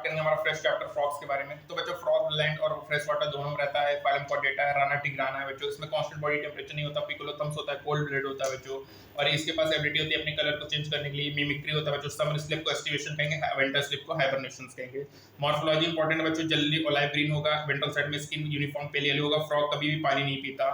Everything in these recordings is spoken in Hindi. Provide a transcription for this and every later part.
करेंगे हमारा फ्रेश चैप्टर फ्रॉग्स के बारे में। तो बच्चों फ्रॉग लैंड और फ्रेश वाटर दोनों में रहता है। फाइलम कॉर्डेटा है, राना टिग्राना है बच्चों। इसमें कांस्टेंट बॉडी टेम्परेचर नहीं होता, पिकोलोथम्स होता है, कोल्ड ब्लड होता है बच्चों। और इसके पास एबिलिटी होती है अपने कलर को चेंज करने के लिए। मिमिक्री होता है बच्चों। समर स्लिप को एस्टिवेशन कहेंगे, विंटर स्लिप को हाइबरनेशन कहेंगे। मॉर्फोलॉजी इंपॉर्टेंट है बच्चों। जल्दी ओलाइव ग्रीन होगा, वेंट्रल साइड में स्किन यूनिफॉर्म पेल येलो होगा। फ्रॉग कभी भी पानी नहीं पीता,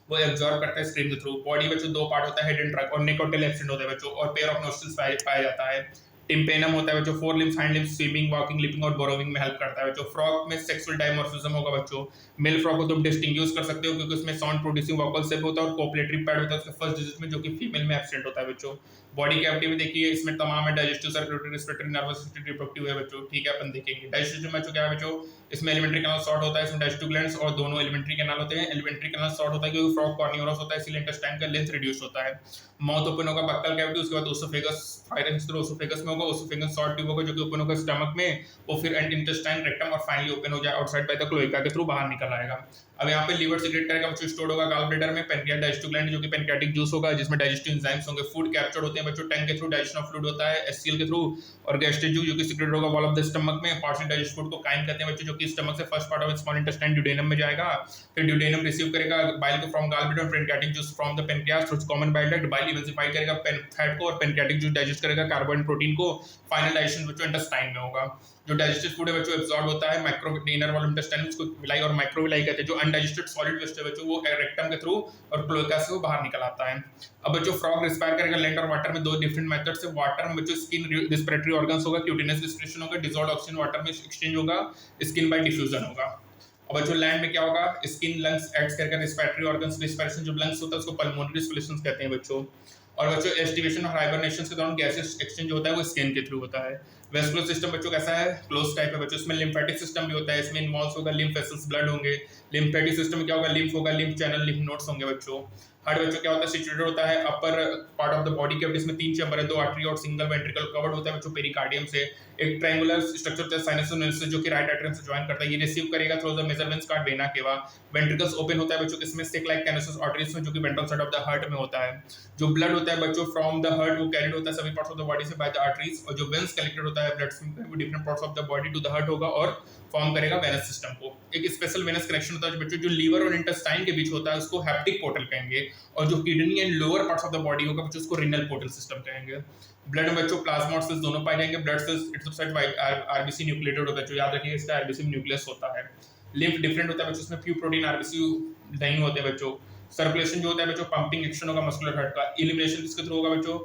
वो एब्जॉर्ब करता है स्क्रीन के थ्रू। बॉडी बच्चों दो पार्ट होता है, हेड एंड ट्रक, और नेक और टेल एब्सेंट होता है बच्चों। और पेयर ऑफ नोस्ट्रिल्स पाया जाता है। टिम्पेनम होता है बच्चों। Four limbs, hind limbs swimming, walking, leaping और बोरोविंग में हेल्प करता है बच्चों। फ्रॉग में सेक्सुअल डायमॉर्फिज्म होगा बच्चों। मेल फ्रॉग को तुम डिस्टिंग्विश कर सकते हो क्योंकि उसमें साउंड प्रोड्यूसिंग वोकल सेप होता है और कोपलेटरी पैड होता है उसके फर्स्ट डिजिट में, जो कि फीमेल में एब्सेंट होता है बच्चों। बॉडी कैविटी में देखिए इसमें तमाम है, digestive, circulatory, respiratory, nervous system, reproductive है बच्चों। ठीक है, अपन देखेंगे डाइजेस्टिव सिस्टम बच्चों क्या है बच्चों। इसमें एलिमेंट्री कैनाल शॉर्ट होता है, इसमें डाइजेस्टिव ग्लैंड्स और दोनों एलिमेंट्री कैनाल होते हैं। एलिमेंट्री कैनाल शॉर्ट होता है क्योंकि फ्रॉग कॉर्नियोरस होता है, इसलिए इंटेस्टाइन का लेंथ रिड्यूस होता है। माउथ ओपन होगा, बक्कल कैविटी, उसके बाद ओसोफेगस, फायरिंग्स थ्रू ओसोफेगस में होगा। ओसोफेगस शॉर्ट ट्यूब होगा जो कि ओपन होगा स्टमक में, वो फिर इंटेस्टाइन, रेक्टम और फाइनली ओपन हो जाए आउटसाइड बाय द क्लोएका के थ्रू बाहर निकल आएगा। अब यहाँ पे लीवर सीक्रेट करेगा बच्चों, स्टोर्ड होगा गॉल ब्लैडर में। पैनक्रियास, डाइजेस्टिव ग्लैंड जो कि पैनक्रियाटिक जूस होगा जिसमें डाइजेस्टिव एंजाइम्स होंगे। फूड कैप्चर्ड होते हैं बच्चों टंग के थ्रू, डाइजेशन ऑफ फूड होता है एचसीएल के थ्रू। और गैस्ट्रिक जूस जो कि सीक्रेट होगा वॉल ऑफ द स्टमक में। पार्शियल डाइजेस्ट फूड को काइम कहते हैं बच्चों, जो कि स्टमक से first part of small intestine duodenum में जाएगा। फिर ड्यूडेनम रिसीव करेगा बाइल को from gall bladder, pancreatic juice from the pancreas through common bile duct. Bile emulsify करेगा फैट को और पैनक्रियाटिक जूस डाइजेस्ट करेगा कार्बोहाइड्रेट प्रोटीन को। फाइनल डाइजेशन बच्चों इंटेस्टाइन में होगा। जो डाइजेस्टेड फूड है बच्चों एब्जॉर्ब होता है माइक्रो इनर वॉल इंटेस्टाइन, उसको विलाई और माइक्रोविलाई कहते हैं। जो अनडाइजेस्टेड सॉलिड वेस्ट है बच्चों वो रेक्टम के थ्रू और क्लोएका से वो बाहर निकल आता है। अब बच्चों फ्रॉग रिस्पायर करेगा लैंड और वाटर में, दो डिफरेंट मेथड से। वाटर में बच्चों स्किन रिस्पिरेटरी ऑर्गन्स होगा, क्यूटिनस रिस्पिरेशन होगा, डिसॉल्व्ड ऑक्सीजन वाटर में एक्सचेंज होगा, स्किन बाय डिफ्यूजन होगा। अब बच्चों लैंड में क्या होगा, स्किन, लंग्स एक्ट करके रिस्पिरेटरी ऑर्गन्स, रिस्पिरेशन जो लंग्स होता है उसको पल्मोनरी रिस्पिरेशन कहते हैं बच्चों। और बच्चों एस्टिवेशन और हाइबरनेशन के दौरान गैसेस एक्सचेंज होता है वो स्किन के थ्रू होता है। वेस्कुलर सिस्टम बच्चों कैसा है, क्लोज टाइप है बच्चों। इसमें लिम्फेटिक सिस्टम भी होता है, इसमें इन्वॉल्व होगा लिम्फ वेसल्स, ब्लड होंगे। लिम्फेटिक सिस्टम में क्या होगा, लिम्फ होगा, लिम्फ चैनल, लिम्फ नोड्स होंगे बच्चों। हार्ट बच्चों क्या होता है, सिचुएटेड होता है upper part of the body के, इसमें तीन चैम्बर है, दो आर्टरी और सिंगल वेंट्रिकल कवर्ड होता है बच्चों पेरिकार्डियम से। एक ट्रायंगुलर स्ट्रक्चर होता है साइनस और से जो कि राइट एट्रियम से ज्वाइन करता है। ये रिसीव करेगा through the major veins card vena cava. Ventricles open होता है बच्चों किसमें, स्टिक लाइक कैनसस आर्टरीज में, जो कि ventral side of the heart में होता है। जो ब्लड होता है बच्चों फ्रॉम द हार्ट वो कैरिड होता है सभी पार्ट्स ऑफ द बॉडी से बाय द आर्टरीज। और जो वेन्स कलेक्टेड होता है ब्लड से वो different parts of the body to the heart होगा और फॉर्म करेगा वेनस सिस्टम को। एक स्पेशल वेनस कनेक्शन होता है बच्चों जो लीवर और इंटेस्टाइन के बीच होता है उसको हेप्टिक पोर्टल कहेंगे। और जो kidney and lower parts of the body होगा बच्चों उसको रीनल पोर्टल सिस्टम कहेंगे। ब्लड में बच्चों प्लाज्मा और सेल्स दोनों पाए जाएंगे। Blood cells it's side by RBC nucleated होता है बच्चों, याद रखिए इसका आरबीसी में न्यूक्लियस होता है। लिम्फ डिफरेंट होता है बच्चों, इसमें फ्यू प्रोटीन आरबीसी नहीं होते बच्चों। सर्कुलेशन जो होता है बच्चों पंपिंग एक्शन होगा मस्कुलर हार्ट का। एलिमिनेशन किसके थ्रू होगा बच्चों,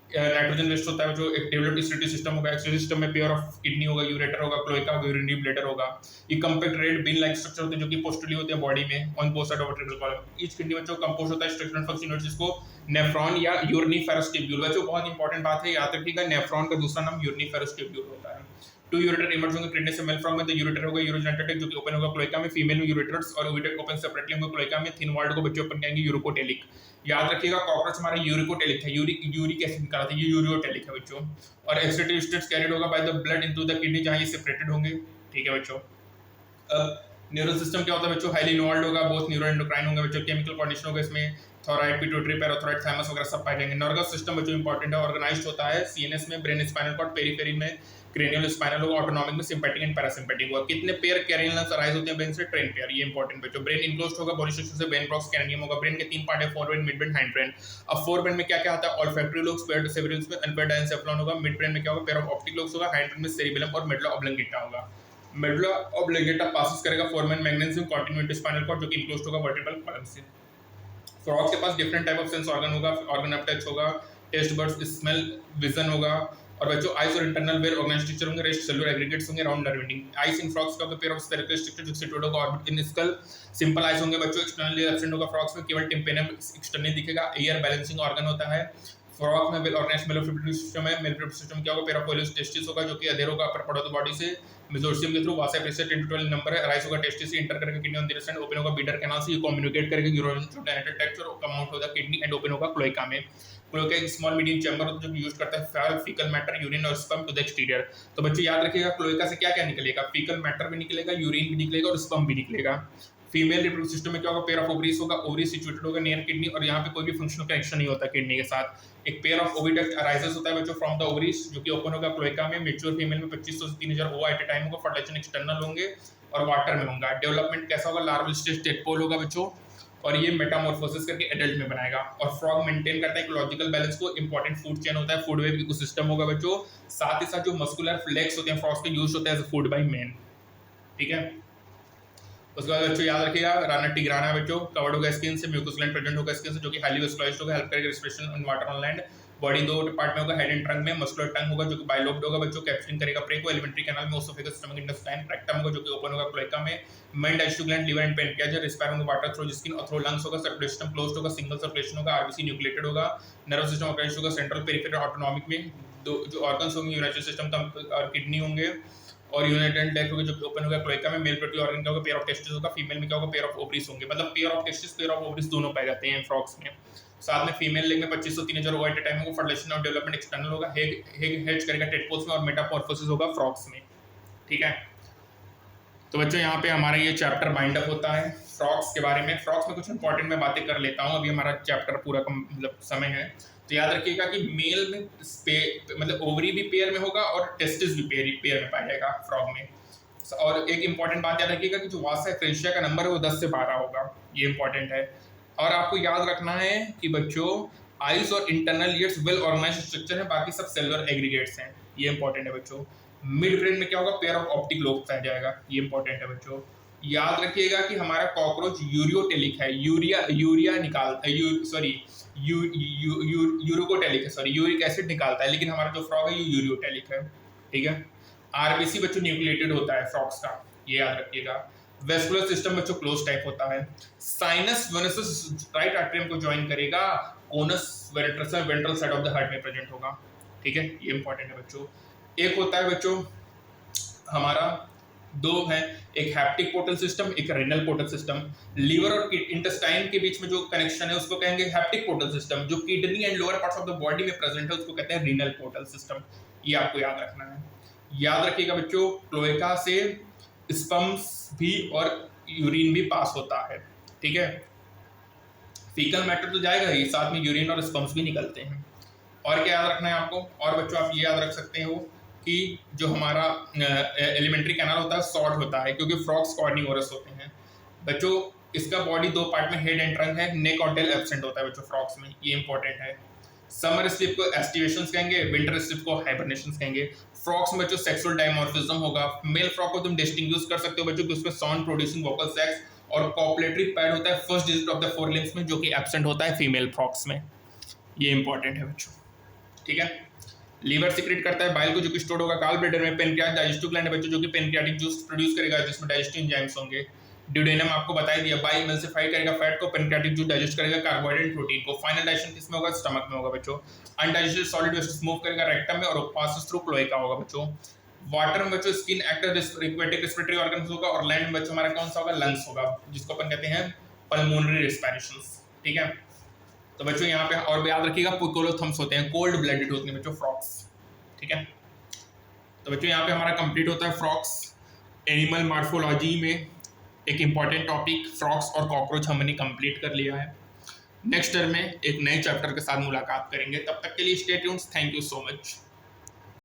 नाइट्रोजन वेस्ट होता है जो एक डेवलप्ड एक्सक्रीटरी सिस्टम होगा। एक्सक्रीटरी सिस्टम में पेयर ऑफ किडनी होगा, यूरेटर होगा, क्लोएका होगा, यूरिनरी ब्लैडर होगा। ये compact red been like structure होते हैं जो कि पोस्टरली होते हैं बॉडी में on both side of vertebral column. Each kidney बच्चों कंपोज होता है स्ट्रक्चरल एंड फंक्शन यूनिट जिसको नेफ्रॉन या यूरिनिफेरस ट्यूब्यूल। बच्चों बहुत इंपॉर्टेंट बात है, याद रखिएगा नेफ्रॉन का दूसरा नाम यूरिनिफेरस ट्यूब्यूल होता है। टू यूरेटर इमर्ज होंगे किडनी से, मेल फ्रॉग में द यूरेटर होगा यूरोजेनेटिक जो कि ओपन होगा क्लोएका में, फीमेल में यूरेटर्स और ओविटेट ओपन सेपरेटली होंगे क्लोएका में। थिन वॉल्ड को बच्चों ओपन कहेंगे यूरोकोटेलिक। याद रखिएगा कॉकरोच हमारा यूरिकोटेलिक है, यूरिक एसिड निकाला था, ये यूरियोटेलिक है बच्चों। और एक्सक्रीटरी स्टेट्स कैरिड होगा by the blood into the kidney जहां ये सेपरेटेड होंगे। ठीक है बच्चों। न्यूरल सिस्टम क्या होता है बच्चों, हाईली इन्वॉल्व्ड होगा, बोथ न्यूरो एंडोक्राइन होंगे बच्चों। केमिकल कोऑर्डिनेशन होगा इसमें, थोराइड, पिट्यूटरी, पैराथोराइड, थाइमस वगैरह सब पाए जाएंगे। नर्वस सिस्टम बच्चों इंपॉर्टेंट है, ऑर्गेनाइज्ड होता है सीएनएस में, ब्रेन स्पाइनल कॉर्ड, पेरिफेरी में क्रेनियल स्पाइनल होगा, ऑटोनॉमिक में सिंपैथिक एंड पैरासिम्पैथिक होगा। कितने पेयर कैरियल नर्व्स अराइज होते हैं ब्रेन से, ट्रेन पेयर, ये इंपॉर्टेंट बच्चों। ब्रेन इनक्लोज्ड होगा बॉडी स्ट्रक्चर से, ब्रेन ब्रॉक्स कैनियम होगा। ब्रेन के तीन पार्ट है, forebrain, mid brain, hind brain. अब फोरब्रेन में क्या क्या आता है, ऑल्फैक्टरी लोब्स, पेयर सेरेब्रल्स में अनपेयर्ड डायनसेफलॉन होगा। मिड ब्रेन में क्या होगा, पेयर ऑफ ऑप्टिक लोब्स होगा। हाइंड ब्रेन में सेरिबेलम और मेडुला ऑब्लंगेटा होगा। मेडुला ऑब्लंगेटा पासिस करेगा foramen magnesium continuity spinal cord जो कि इनक्लोज्ड होगा वर्टिब्रल कॉलम से। फ्रॉग के पास different type of sense organ होगा, ऑर्गन ऑफ टच होगा, टेस्ट बड्स, स्मेल, विजन होगा। और बच्चों आइस और इंटरनल वेयर ऑर्गेनाइज स्ट्रक्चर होंगे, रेस्ट सेलुलर एग्रीगेट्स होंगे, round nerve ending. Eyes in frogs का पेयर ऑफ स्फेरिकल स्ट्रक्चर जो सिचुएटेड होगा orbit in school. Simple ice होंगे बच्चों, एक्सटर्नली एब्सेंट होगा फ्रॉग्स में, केवल टिम्पेनम एक्सटर्नली दिखेगा। एयर बैलेंसिंग ऑर्गन होता है फ्रॉग में। वेल ऑर्गेनाइज्ड मेलोफिब्रिल सिस्टम है। मेलोफिब्रिल सिस्टम क्या होगा, पेयर ऑफ वॉल्यूस टेस्टिस होगा जो कि अधेर होगा upper part of the body से। मेसोर्सियम के through Vasa pressure 10 to 12 number है, अराइज होगा टेस्टिस से, इंटर करेगा kidney on the stand, open होगा बीडर कैनाल से, ये कम्युनिकेट करेगा यूरोजन टू डायनेटेड टेक्स्ट और कम आउट होगा किडनी एंड ओपन होगा क्लोएका में। क्लोएका एक स्मॉल मीडियम चैम्बर होता है जो यूज करता है फैल फीकल मैटर, यूरिन और स्पर्म टू द एक्सटीरियर। तो बच्चों याद रखिएगा क्लोएका से क्या क्या निकलेगा, फीकल मैटर भी निकलेगा, यूरिन भी निकलेगा और स्पर्म भी निकलेगा। फीमेल रिप्रोडक्टिव सिस्टम में क्या होगा, पेयर ऑफ ओवरीज होगा, ओवरी सिचुएटेड होगा नियर किडनी, और यहाँ पे कोई भी फंक्शनल कनेक्शन नहीं होता किडनी के साथ। एक पेयर ऑफ ओविडक्ट अराइजेस होता है बच्चों फ्रॉम द ओवरीज, जो कि ओपन होगा क्लोएका में। मेच्योर फीमेल में 2500 से 3000 ओवा एट ए टाइम होगा। फर्टिलाइजेशन एक्सटर्नल होंगे और वाटर में होगा। डेवलपमेंट कैसा होगा, लार्वल स्टेज टेडपोल होगा बच्चों, और ये मेटामॉर्फोसिस करके एडल्ट में बनाएगा। और फ्रॉग मेंटेन करता है इकोलॉजिकल बैलेंस को। इंपॉर्टेंट फूड चेन होता है, फूड वेब इकोसिस्टम होगा बच्चों। साथ ही साथ जो मस्कुलर फ्लेक्स होते हैं फ्रॉग्स के यूज होता है as a food by man, ठीक है। उसके बाद बच्चों याद रखिएगा राना टिग्राना बच्चों कवर्ड होगा स्किन से, म्यूकस ग्लैंड प्रेजेंट होगा स्किन से, जो कि हाईली वेस्कुलाइज्ड होगा, हेल्प करेगा respiration on water on land. Body दो पार्ट में होगा, हेड एंड ट्रंक में। मस्कुलर टंग होगा जो कि बाइलोब्ड होगा बच्चों, कैप्चरिंग करेगा प्रे को। एलिमेंट्री कैनाल में ओसोफेगस, स्टमक, इंटेस्टाइन। रेक्टम होगा जो कि ओपन होगा क्लोएका में। Main digestive gland, liver and pancreas. Respire होगा वाटर थ्रू स्किन और थ्रू लंग्स होगा। सर्कुलेशन सिस्टम क्लोज्ड होगा, सिंगल सर्कुलेशन होगा। आरबीसी न्यूक्लिएटेड होगा। नर्व सिस्टम ऑर्गेनाइज्ड होगा सेंट्रल पेरिफेरल ऑटोनॉमिक में। दो जो ऑर्गन्स होंगे यूरिनरी सिस्टम और किडनी होंगे, और यूनाइटेड लेग होगा जो कि ओपन होगा क्लोएका में। मेल प्रोटी ऑर्गन क्या होगा, पेयर ऑफ टेस्टिस होगा। फीमेल में क्या होगा, पेयर ऑफ ओवरीज होंगे। मतलब pair of testis, pair of ovaries दोनों पाए जाते हैं फ्रॉग्स में। साथ में फीमेल लेग में 2500 3000 ओवा एट ए टाइम होगा। फर्टिलाइजेशन और डेवलपमेंट एक्सटर्नल होगा। हेज करेगा टेडपोल्स में, और मेटामॉर्फोसिस होगा फ्रॉग्स में, ठीक है। तो बच्चों यहाँ पे हमारा ये चैप्टर बाइंड अप होता है फ्रॉग्स के बारे में। फ्रॉग्स में कुछ इंपॉर्टेंट मैं बातें कर लेता हूँ, अभी हमारा चैप्टर पूरा मतलब समय है। तो याद रखिएगा कि मेल में मतलब ओवरी भी पेयर में होगा और टेस्टिस भी पेयर में पाया जाएगा फ्रॉग में। और एक इंपॉर्टेंट बात याद रखिएगा कि जो वासा फ्रेंशिया का नंबर है वो 10 से 12 होगा, ये इंपॉर्टेंट है। और आपको याद रखना है कि बच्चों आइस और internal ears well organized structure है, बाकी सब सेलुलर एग्रीगेट्स हैं, ये इंपॉर्टेंट है बच्चों। मिड ब्रेन में क्या होगा, पेयर ऑफ ऑप्टिक लोब्स आ जाएगा, ये इंपॉर्टेंट है बच्चों। याद रखिएगा कि हमारा कॉकरोच यूरियोटेलिक है, यूरिया निकालता है, यूरोकोटेलिक है, सॉरी यूरिक एसिड निकालता है, लेकिन हमारा जो फ्रॉग है ये यूरियोटेलिक है, ठीक है। आरबीसी बच्चों न्यूक्लिएटेड होता है फ्रॉग्स का, ये याद रखिएगा। वेस्कुलर सिस्टम बच्चों क्लोज टाइप होता है। साइनस वेनेसस राइट आर्टरियम को ज्वाइन करेगा, conus ventral side of the heart में प्रेजेंट होगा, ठीक है, ये इंपॉर्टेंट है बच्चों। एक होता है बच्चों हमारा, दो है, एक हैप्टिक पोर्टल सिस्टम, एक रेनल पोर्टल सिस्टम। लीवर और इंटेस्टाइन के बीच में जो कनेक्शन है उसको कहेंगे हैप्टिक पोर्टल सिस्टम। जो kidney and lower parts of the body में प्रेजेंट है उसको कहते हैं रीनल पोर्टल सिस्टम, ये आपको याद रखना है। याद रखिएगा बच्चों क्लोएका से स्पर्म्स भी और यूरिन भी पास होता है, ठीक है। फीकल मैटर तो जाएगा ही, साथ में यूरिन और स्पर्म्स भी निकलते हैं। और क्या याद रखना है आपको, और बच्चों आप ये याद रख सकते हो कि जो हमारा एलिमेंट्री कैनाल होता है शॉर्ट होता है, क्योंकि फ्रॉग्स कॉर्निवोरस होते हैं बच्चों। इसका बॉडी दो पार्ट में, हेड एंड ट्रंक है, नेक और टेल एब्सेंट होता है बच्चों फ्रॉग्स में, ये इंपॉर्टेंट है। समर स्लीप को एस्टिवेशंस कहेंगे, विंटर स्लीप को हाइबरनेशंस कहेंगे। फ्रॉग्स में बच्चों सेक्सुअल डायमॉर्फिज्म होगा। मेल फ्रॉग को तुम डिस्टिंग्विश कर सकते हो बच्चों कि उसमें साउंड प्रोड्यूसिंग वोकल सेक्स और कॉपलेटरी पैड होता है first digit of the four limbs में, जो कि एब्सेंट होता है फीमेल फ्रॉग्स में, ये इंपॉर्टेंट है बच्चों, ठीक है। लीवर सीक्रेट करता है बाइल को, जो कि स्टोर्ड होगा गॉल ब्लैडर में। पेनक्रियाज डाइजेस्टिव ग्लैंड है बच्चों, जो कि पेनक्रियाटिक जूस प्रोड्यूस करेगा, जिसमें डाइजेस्टिव एंजाइम्स होंगे। ड्यूडेनम आपको बता ही दिया, बाइल एमल्सिफाई करेगा फैट को, पेनक्रियाटिक जूस डाइजेस्ट करेगा कार्बोहाइड्रेट प्रोटीन को। फाइनल डाइजेशन किसमें होगा, स्टमक में होगा बच्चों। अनडाइजेस्टेड सॉलिड वेस्ट मूव करेगा रेक्टम में और पासेस थ्रू क्लोएका होगा बच्चों। वाटर में बच्चों skin actor aquatic respiratory organs होगा, और लैंड में बच्चों हमारा कौन सा होगा, लंग्स होगा, जिसको अपन कहते हैं पल्मोनरी रेस्पिरेशंस, ठीक है। तो बच्चों यहाँ पे और याद रखिएगा पुकोलोथम्स होते हैं, कोल्ड ब्लडेड होते हैं बच्चों फ्रॉग्स, ठीक है। तो बच्चों यहाँ पे हमारा कंप्लीट होता है फ्रॉग्स। एनिमल मॉर्फोलॉजी में एक इंपॉर्टेंट टॉपिक फ्रॉग्स और कॉकरोच हमने कंप्लीट कर लिया है। नेक्स्ट टर्म में एक नए चैप्टर के साथ मुलाकात करेंगे, तब तक के लिए stay tuned, thank you so much.